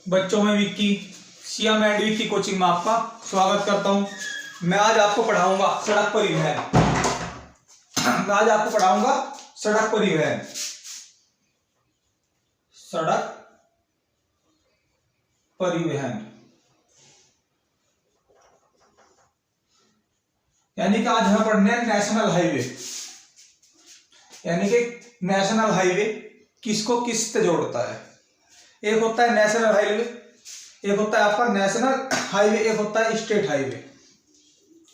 बच्चों में Vicky SIAM and Vicky coaching में आपका स्वागत करता हूं। मैं आज आपको पढ़ाऊंगा सड़क परिवहन। सड़क परिवहन यानी कि आज हमें पढ़ने हैं नेशनल हाईवे। यानी कि नेशनल हाईवे किसको किस से जोड़ता है। एक होता है नेशनल हाईवे, एक होता है आपका नेशनल हाईवे, एक होता है स्टेट हाईवे,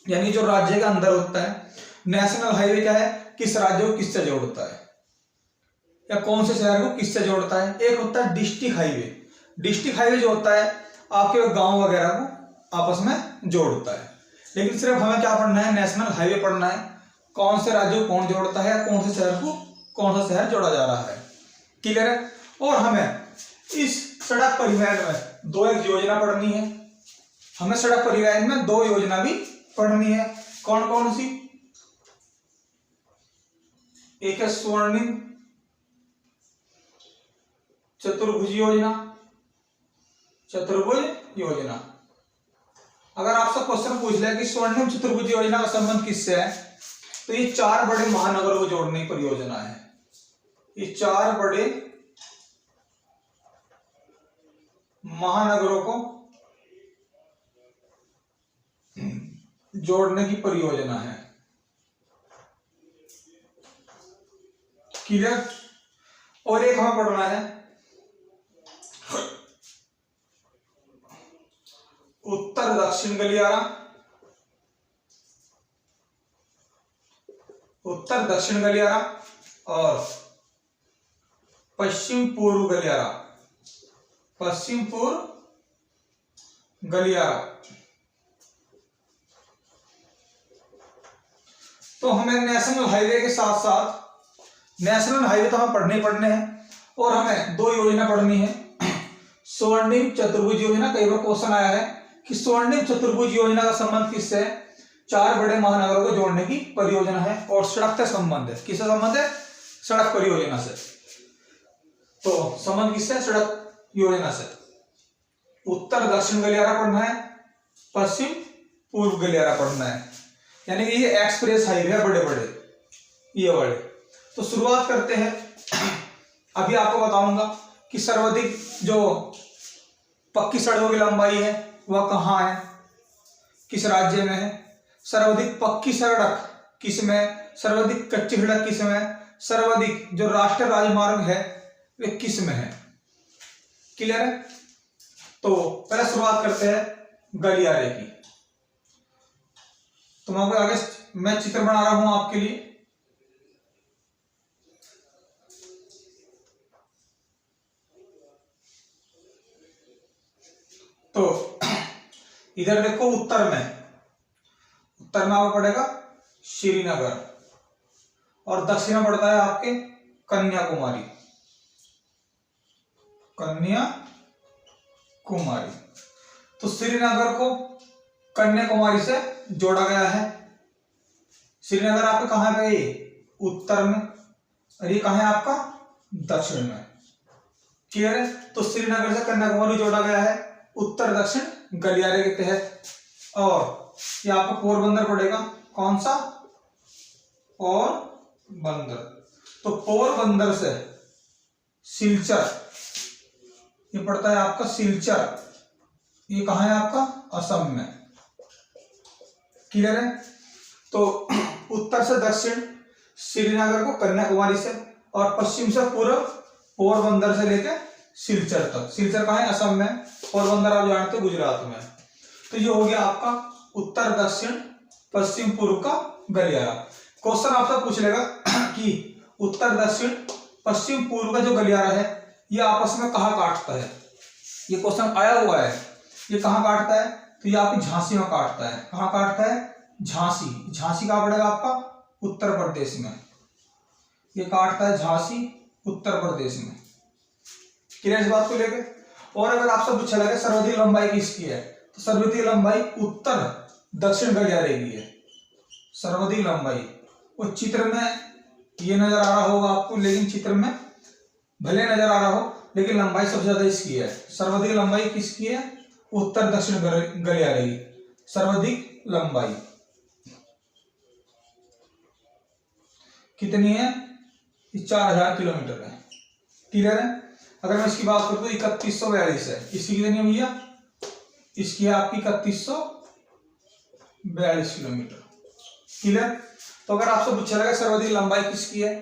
यानी जो राज्य के अंदर होता है। नेशनल हाईवे क्या है, किस राज्य को किससे जोड़ता है या कौन से शहर को किससे जोड़ता है। एक होता है डिस्ट्रिक्ट हाईवे। डिस्ट्रिक्ट हाईवे जो होता है आपके गांव वगैरह को आपस में जोड़ता है। लेकिन सिर्फ हमें क्या पढ़ना है, नेशनल हाईवे पढ़ना है। कौन से राज्य को कौन जोड़ता है, कौन से शहर को कौन सा शहर जोड़ा जा रहा है। क्लियर है। और हमें इस सड़क परिवहन में दो एक योजना पढ़नी है। हमें सड़क परिवहन में दो योजना भी पढ़नी है। कौन कौन सी? एक है स्वर्णिम चतुर्भुज योजना। अगर आपसे क्वेश्चन पूछ ले कि स्वर्णिम चतुर्भुज योजना का संबंध किससे है, तो ये चार बड़े महानगरों को जोड़ने की परियोजना है। ये चार बड़े महानगरों को जोड़ने की परियोजना है। क्लियर। और एक हमें पढ़ना है उत्तर दक्षिण गलियारा। उत्तर दक्षिण गलियारा और पश्चिम पूर्व गलियारा। पश्चिम पूर्व गलियारा। तो हमें नेशनल हाईवे के साथ साथ नेशनल हाईवे तो हमें पढ़ने हैं और हमें दो योजना पढ़नी है। स्वर्णिम चतुर्भुज योजना, कई बार क्वेश्चन आया है कि स्वर्णिम चतुर्भुज योजना का संबंध किससे है। चार बड़े महानगरों को जोड़ने की परियोजना है और सड़क से संबंध है। किससे संबंध है? सड़क परियोजना से। तो संबंध किससे? सड़क योजना से। उत्तर दक्षिण गलियारा पढ़ना है, पश्चिम पूर्व गलियारा पढ़ना है। यानी कि ये एक्सप्रेस हाईवे है बड़े बड़े, ये बड़े। तो शुरुआत करते हैं। अभी आपको बताऊंगा कि सर्वाधिक जो पक्की सड़कों की लंबाई है वह कहाँ है, किस राज्य में है। सर्वाधिक पक्की सड़क किस में, सर्वाधिक कच्ची सड़क किस में, सर्वाधिक जो राष्ट्रीय राजमार्ग है वे किस में है। क्लियर है। तो पहले शुरुआत करते हैं गलियारे की। तो मैं आगे मैं चित्र बना रहा हूं आपके लिए। तो इधर देखो उत्तर में आपको पड़ेगा श्रीनगर और दक्षिण में पड़ता है आपके कन्याकुमारी। तो श्रीनगर को कन्याकुमारी से जोड़ा गया है। श्रीनगर आपका कहां पे? उत्तर में, और ये कहां है आपका? दक्षिण में। क्लियर है। तो श्रीनगर से कन्याकुमारी जोड़ा गया है उत्तर दक्षिण गलियारे के तहत। और ये आपको पोरबंदर पड़ेगा। कौन सा? पोरबंदर। तो पोरबंदर से सिलचर, ये पड़ता है आपका सिलचर। ये कहां है आपका? असम में। क्लियर है। तो उत्तर से दक्षिण श्रीनगर को कन्याकुमारी से, और पश्चिम से पूर्व पोरबंदर से लेकर सिलचर तक। सिलचर कहां है? असम में। पोरबंदर आप जानते हो गुजरात में। तो ये हो गया आपका उत्तर दक्षिण पश्चिम पूर्व का गलियारा। क्वेश्चन आपसे पूछ लेगा कि उत्तर दक्षिण पश्चिम पूर्व का जो गलियारा है ये आपस में कहाँ काटता है। ये क्वेश्चन आया हुआ है। ये कहाँ काटता है? तो ये आपकी झांसी में काटता है। कहाँ काटता है? झांसी। झांसी कहाँ पड़ेगा आपका? उत्तर प्रदेश में। ये काटता है झांसी उत्तर प्रदेश में। क्लियर इस बात को लेकर। और अगर आपसे पूछा लगे सर्वाधिक लंबाई किसकी है, तो सर्वाधिक लंबाई उत्तर दक्षिण गलियारे की है। सर्वाधिक लंबाई वो चित्र में ये नजर आ रहा होगा आपको, लेकिन चित्र में भले नजर आ रहा हो लेकिन लंबाई सबसे ज्यादा इसकी है। सर्वाधिक लंबाई किसकी है? उत्तर दक्षिण गलियारे की सर्वाधिक लंबाई कितनी है? 4000 किलोमीटर है। क्लियर है? अगर मैं इसकी बात करूं तो 3142 है। इसकी कितनी है भैया? इसकी है आपकी 3142 किलोमीटर। क्लियर? तो अगर आपसे पूछा जाएगा सर्वाधिक लंबाई किसकी है,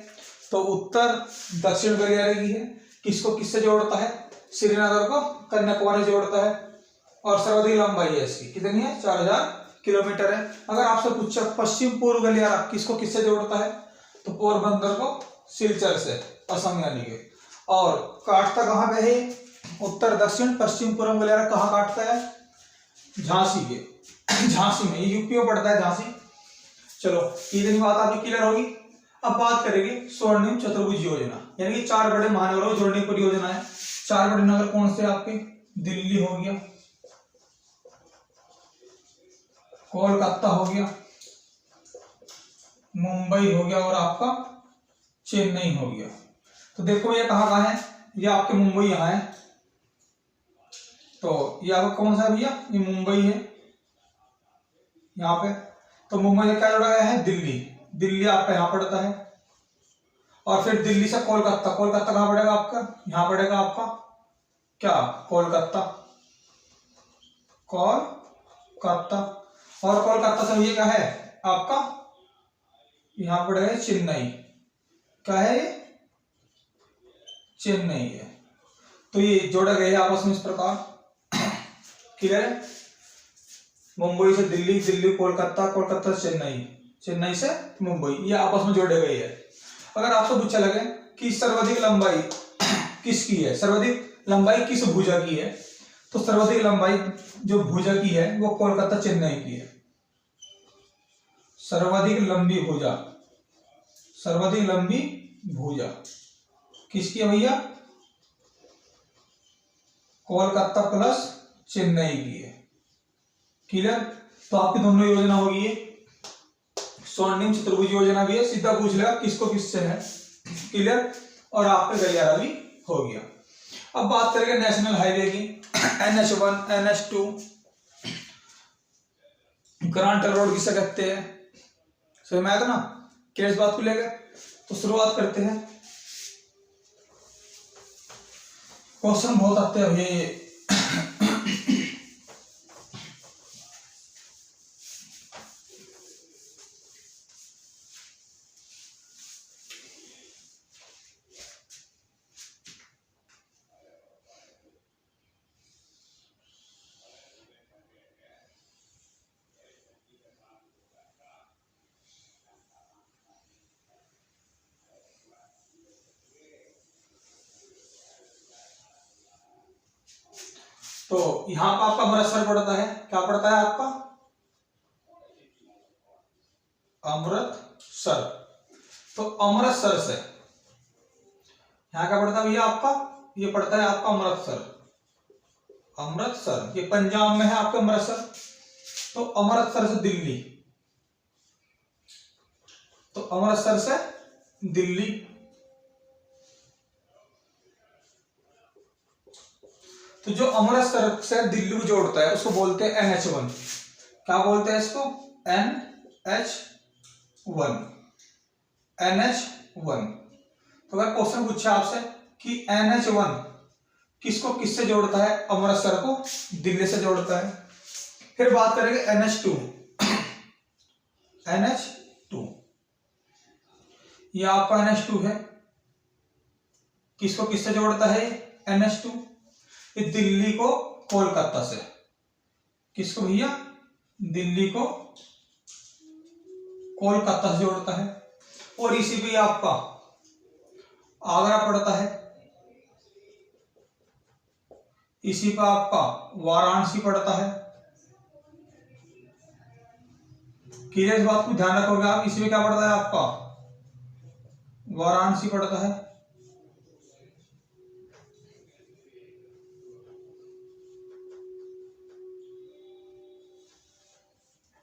तो उत्तर दक्षिण गलियारे की है। किसको किससे जोड़ता है? श्रीनगर को कन्याकुमारी जोड़ता है। और सर्वाधिक लंबाई है इसकी कितनी है? 4000 किलोमीटर है। अगर आपसे पूछा पश्चिम पूर्व गलियारा किसको किससे जोड़ता है, तो पोरबंदर को सिलचर से, असम यानी के। और काटता कहाँ पे है? उत्तर दक्षिण पश्चिम पूर्व गलियारा कहाँ काटता है? झांसी के, झांसी में, ये यूपी में पड़ता है झांसी। चलो इतनी बात आपकी क्लियर होगी। अब बात करेंगे स्वर्णिम चतुर्भुज योजना, यानी कि 4 बड़े महानगरों को जोड़ने पर योजना है। 4 बड़े नगर कौन से आपके? दिल्ली हो गया, कोलकाता हो गया, मुंबई हो गया और आपका चेन्नई हो गया। तो देखो ये कहाँ है? ये आपके मुंबई यहाँ है। तो ये आपका कौन सा भैया? ये मुंबई है यहाँ पे। तो मुंबई से क्या जोड़ा गया है? दिल्ली। दिल्ली आपका यहाँ पड़ता है। और फिर दिल्ली से कोलकाता, कोलकाता कहाँ पड़ेगा आपका? यहाँ पड़ेगा आपका क्या? कोलकाता, कोलकाता। और कोलकाता से ये क्या है आपका? यहाँ पड़ेगा चेन्नई। क्या है ये? चेन्नई है। तो ये जोड़ा गया है आपस में इस प्रकार। क्लियर है? मुंबई से दिल्ली, दिल्ली कोलकाता, कोलकाता से चेन्नई, चेन्नई से मुंबई, ये आपस में जोड़े गए हैं। अगर आपसे पूछा लगे कि सर्वाधिक लंबाई किसकी है, सर्वाधिक लंबाई किस भुजा की है, तो सर्वाधिक लंबाई जो भुजा की है वो कोलकाता चेन्नई की है। सर्वाधिक लंबी भुजा, सर्वाधिक लंबी भुजा किसकी है भैया? कोलकाता प्लस चेन्नई की है। क्लियर? तो आपकी दोनों योजना होगी ये। स्वर्णिम चतुर्भुज योजना भी है, सीधा पूछ लेगा किसको किससे है। क्लियर? और आपका गलियारा भी हो गया। अब बात करेंगे नेशनल हाईवे की। NH1, NH2, ग्रांट रोड किसे कहते हैं? समझ में आया था ना किस बात को लेकर? तो शुरुआत करते हैं। क्वेश्चन बहुत आते हैं ये। तो यहां पर आपका अमृतसर पड़ता है। क्या पड़ता है आपका? अमृतसर। तो अमृतसर से यहाँ क्या पड़ता है भैया आपका? ये पड़ता है आपका अमृतसर। अमृतसर ये पंजाब में है आपका अमृतसर। तो अमृतसर से दिल्ली, तो अमृतसर से दिल्ली, तो जो अमृतसर से दिल्ली को जोड़ता है उसको बोलते हैं NH1। क्या बोलते हैं इसको? NH1, NH1। तो अगर क्वेश्चन पूछा आपसे कि NH1 किसको किससे जोड़ता है? अमृतसर को दिल्ली से जोड़ता है। फिर बात करेंगे NH2। NH2 ये आपका NH2 है। किसको किससे जोड़ता है NH2? ये दिल्ली को कोलकाता से। किसको भैया? दिल्ली को कोलकाता से जोड़ता है। और इसी पे आपका आगरा पड़ता है। इसी पर आपका वाराणसी पड़ता है। क्लियर? इस बात को ध्यान रखोगे आप। इसी में क्या पड़ता है आपका? वाराणसी पड़ता है।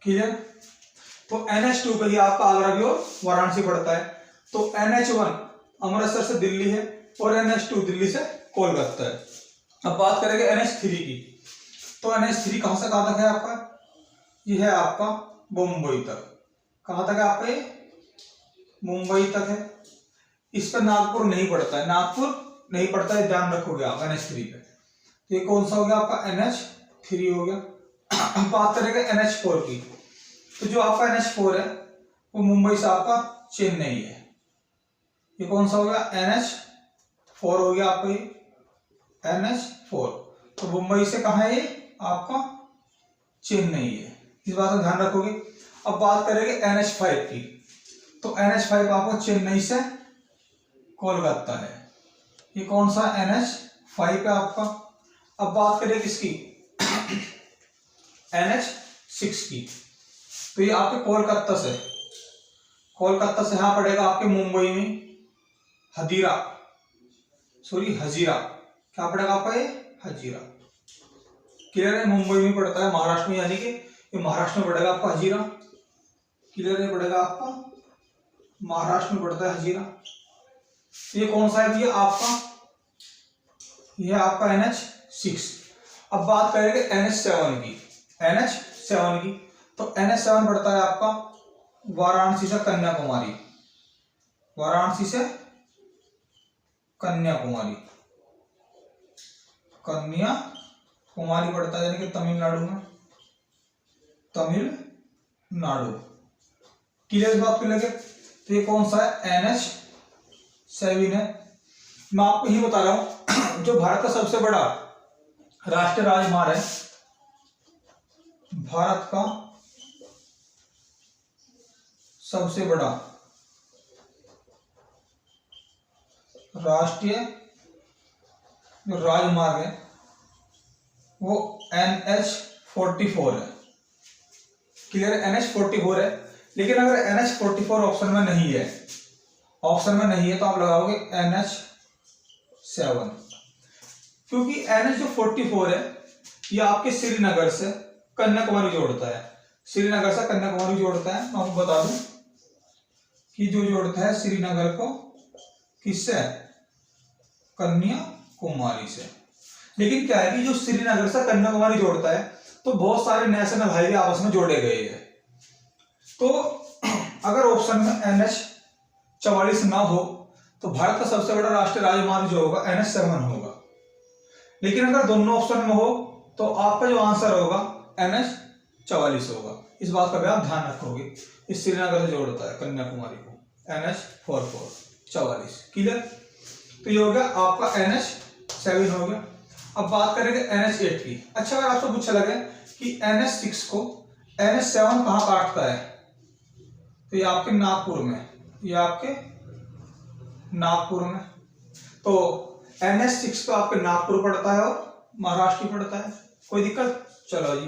क्लियर? तो NH2 पे ही आपका आगरा भी और वाराणसी पड़ता है। तो NH1 अमृतसर से दिल्ली है, और NH2 दिल्ली से कोलकाता है। अब बात करेंगे NH3 की। तो NH3 कहां से कहां तक है आपका? ये है आपका मुंबई तक। कहां तक है आपका? ये मुंबई तक है। इस पर नागपुर नहीं पड़ता है, नागपुर नहीं पड़ता है, ध्यान रखोगे आप NH3 पे। तो ये कौन सा हो गया आपका? NH3 हो गया। अब बात करेंगे NH4 की। तो जो आपका NH4 है वो मुंबई से आपका चेन्नई है। ये कौन सा हो गया? NH4 हो गया आपका, ये NH4। तो मुंबई से कहाँ है ये? आपका चेन्नई है। इस बात का ध्यान रखोगे। अब बात करेंगे NH5 की। तो NH5 आपको चेन्नई से कोलकाता है। ये कौन सा? NH5 है आपका। अब बात करें किसकी? NH6 की। तो ये आपके कोलकाता से यहां पड़ेगा आपके मुंबई में हजीरा, क्या पड़ेगा आपका? ये हजीरा। क्लियर है? मुंबई में पड़ता है महाराष्ट्र में, यानी कि ये महाराष्ट्र में पड़ेगा आपका हजीरा। क्लियर है? पड़ेगा आपका महाराष्ट्र में पड़ता है हजीरा। ये कौन सा है भैया आपका? ये आपका NH6। अब बात करेंगे NH7 की। तो NH7 पड़ता है आपका वाराणसी से कन्याकुमारी। कन्याकुमारी पड़ता है, यानी कि तमिलनाडु में। क्लियर इस बात को लेकर? तो ये कौन सा है? NH7 है। मैं आपको ही बता रहा हूं जो भारत का सबसे बड़ा राष्ट्रीय राजमार्ग है, भारत का सबसे बड़ा राष्ट्रीय जो राजमार्ग है वो NH44 है। क्लियर है? NH44 है। लेकिन अगर NH44 ऑप्शन में नहीं है तो आप लगाओगे NH7, क्योंकि NH जो 44 है ये आपके श्रीनगर से कन्याकुमारी जोड़ता है। मैं आपको बता दूं कि जो जोड़ता है श्रीनगर को किससे? कन्याकुमारी से। लेकिन क्या है कि जो श्रीनगर से कन्याकुमारी जोड़ता है तो बहुत सारे नेशनल हाईवे आपस में जोड़े गए हैं। तो अगर ऑप्शन में NH44 ना हो तो भारत का सबसे बड़ा राष्ट्रीय राजमार्ग जो होगा NH7 होगा। लेकिन अगर दोनों ऑप्शन में हो तो आपका जो आंसर होगा NH44 होगा। इस बात का भी आप ध्यान रखोगे। इस श्रीनगर से जोड़ता है कन्याकुमारी को, NH44। क्लियर? तो ये हो गया आपका NH7 हो गया। अब बात करेंगे NH8 की। अच्छा, अगर आपसे पूछा लगे कि NH6 को NH7 कहां काटता है, तो ये आपके नागपुर में। तो NH6 तो आपके नागपुर पड़ता है और महाराष्ट्र पड़ता है। कोई दिक्कत? चलो जी,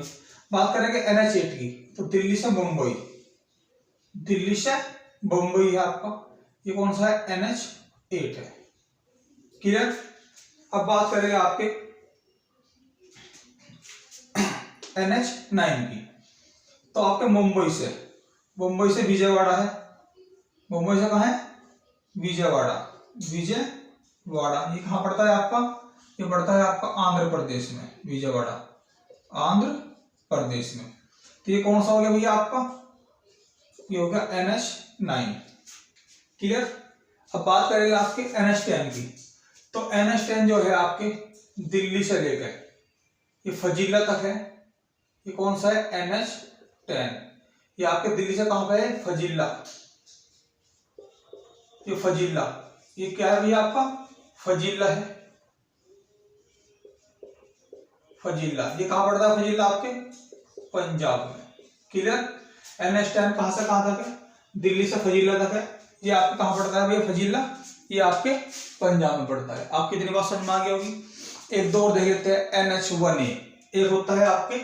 बात करेंगे NH8 की। तो दिल्ली से मुंबई है आपका। ये कौन सा है? NH8 है। क्लियर? अब बात करेंगे आपके NH9 की। तो आपके मुंबई से विजयवाड़ा है। मुंबई से कहाँ है? विजयवाड़ा। ये कहाँ पड़ता है आपका? ये पड़ता है आपका आंध्र प्रदेश में। विजयवाड़ा आंध्र प्रदेश में। तो ये कौन सा हो गया भैया आपका? ये हो गया NH9। क्लियर? अब बात करेंगे आपके NH10 की। तो NH10 जो है आपके दिल्ली से लेकर ये फजीला तक है। ये कौन सा है? NH10। ये आपके दिल्ली से कहां पे है? फजीला। ये क्या है भैया आपका? फजीला है। ये कहां पड़ता है? फजीला आपके पंजाब में। क्लियर? NH10 कहां से कहां तक है? दिल्ली से फजीला तक है। ये आपके कहां पड़ता है भैया? फजीला। ये आपके पंजाब में पड़ता है। आपकी इतनी बात समझ में आ गई होगी। एक दो और देख लेते हैं। NH1A एक होता है आपके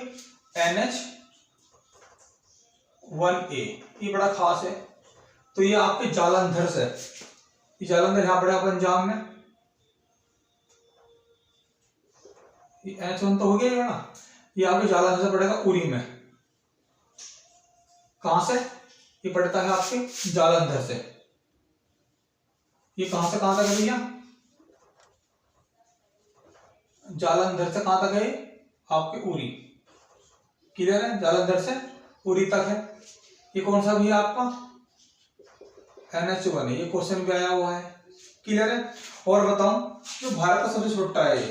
NH1A, ये बड़ा खास है। तो ये आपके जालंधर से, ये जालंधर यहां पड़ेगा पंजाब में। ये NH1 तो हो गया ना, ये आपके जालंधर से पड़ेगा उरी में। कहां से? ये पड़ता है आपके जालंधर से। ये कहां से कहां तक है भैया? जालंधर से कहाँ तक है? आपके उरी। क्लियर है? जालंधर से उरी तक है। ये कौन सा भी है आपका? NH1 है। ये क्वेश्चन भी आया हुआ है। क्लियर है? और बताऊं, जो भारत का सबसे छोटा है, ये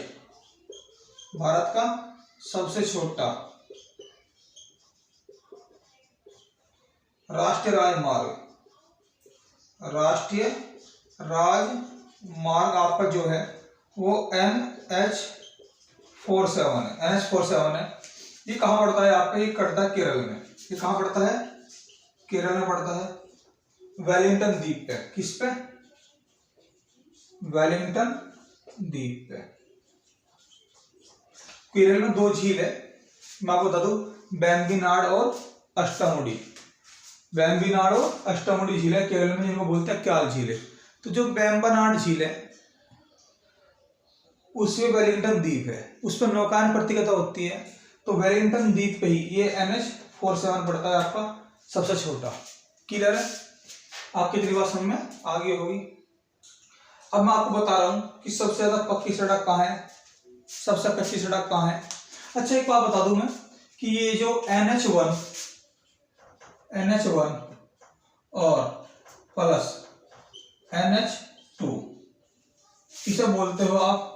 भारत का सबसे छोटा राष्ट्रीय राजमार्ग आपका जो है वो NH47 है। NH47 है। ये कहाँ पड़ता है आपका? ये कटता है केरल में। ये कहाँ पड़ता है? केरल में पड़ता है, वेलिंगटन द्वीप पे। किस पे? वेलिंगटन द्वीप पे। केरल में 2 झील है, मैं आपको बता दूं, वेम्बनाड और अष्टामुडी। वेम्बनाड और अष्टामुडी झील है केरल में, जिनको बोलते हैं क्याल झील है। तो जो वेम्बनाड झील है उसमें वेलिंगटन द्वीप है, उस पर नौकायन प्रतियोगिता होती है। तो वेलिंगटन द्वीप पे ही ये NH47 पड़ता है आपका सबसे छोटा। क्लियर है? आपकी कितनी बात समझ में आगे होगी। अब मैं आपको बता रहा हूं कि सबसे ज्यादा पक्की सड़क कहाँ है, सबसे कच्ची सड़क कहाँ है। अच्छा, एक बात बता दूं मैं कि ये जो NH1 और प्लस NH2, इसे बोलते हो आप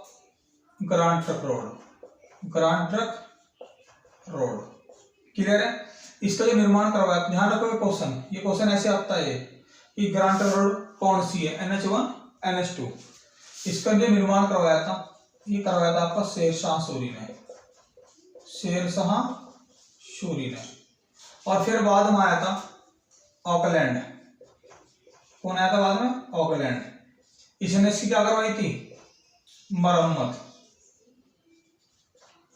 ग्रांड ट्रक रोड। क्लियर है? इसका जो निर्माण करवाया, ध्यान रखो क्वेश्चन, ये क्वेश्चन ऐसे आता है कि ग्रांड ट्रक रोड कौन सी है? NH1 NH2। इसका जो निर्माण करवाया था, ये करवाया था आपका शेरशाह सूरी ने। और फिर बाद में आया था ऑकलैंड। कौन आया था बाद में? ऑकलैंड। इसने इसकी क्या करवाई थी? मरम्मत।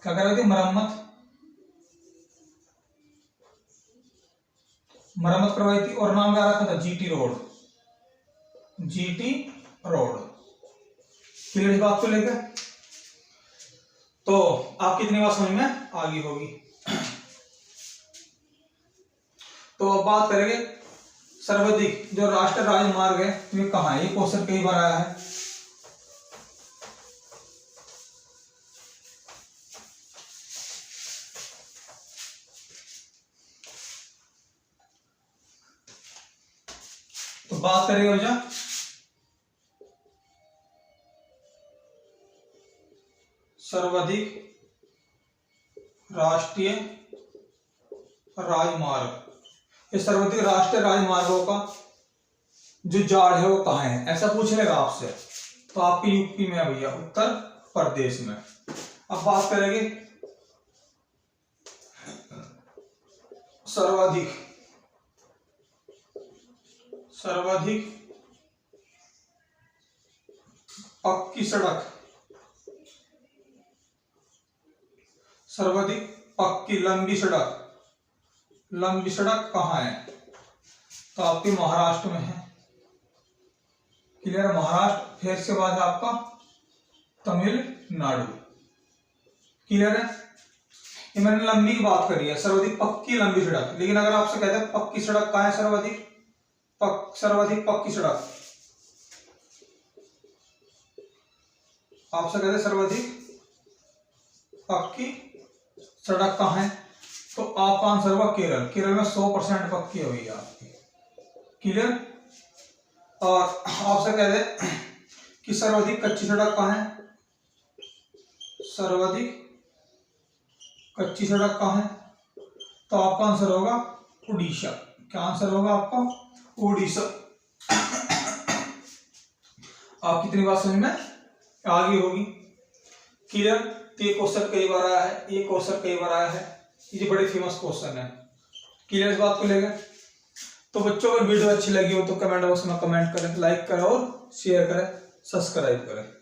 क्या करवाई थी? मरम्मत करवाई थी। और नाम क्या रखा था? GT road. क्लियर इस बात को लेकर? तो आप कितनी बात समझ में आगे होगी। तो अब बात करेंगे सर्वाधिक जो राष्ट्रीय राजमार्ग है ये कहाँ है। ये क्वेश्चन कई बार आया है। तो बात करेंगे भैया सर्वाधिक राष्ट्रीय राजमार्ग। ये सर्वाधिक राष्ट्रीय राजमार्गों का जो जाड़ है वो कहाँ है, ऐसा पूछ लेगा आपसे। तो आपके यूपी में है भैया, उत्तर प्रदेश में। अब बात करेंगे सर्वाधिक पक्की सड़क, सर्वाधिक पक्की लंबी सड़क कहाँ है? तो आपके महाराष्ट्र में है। क्लियर? महाराष्ट्र। फिर इसके बाद है आपका तमिलनाडु। क्लियर है? ये मैंने लंबी की बात करी है, सर्वाधिक पक्की लंबी सड़क। लेकिन अगर आपसे कहते हैं पक्की सड़क कहाँ है, सर्वाधिक पक्की सड़क, आपसे कहते हैं सर्वाधिक पक्की सड़क कहाँ है, तो आपका आंसर होगा केरल। केरल में 100% पक्की हुई है आपकी। क्लियर? और आपसे कह दे कि सर्वाधिक कच्ची सड़क कहाँ है, सर्वाधिक कच्ची सड़क कहाँ है, तो आपका आंसर होगा उड़ीसा। क्या आंसर होगा आपका? उड़ीसा। आप कितनी बात समझ में आगे होगी। क्लियर? तो ये क्वेश्चन कई बार आया है, ये क्वेश्चन कई बार आया है, ये बड़े फेमस क्वेश्चन है। क्लियर इस बात को लेकर? तो बच्चों अगर वीडियो अच्छी लगी हो तो कमेंट बॉक्स में कमेंट करें, लाइक करें और शेयर करें, सब्सक्राइब करें।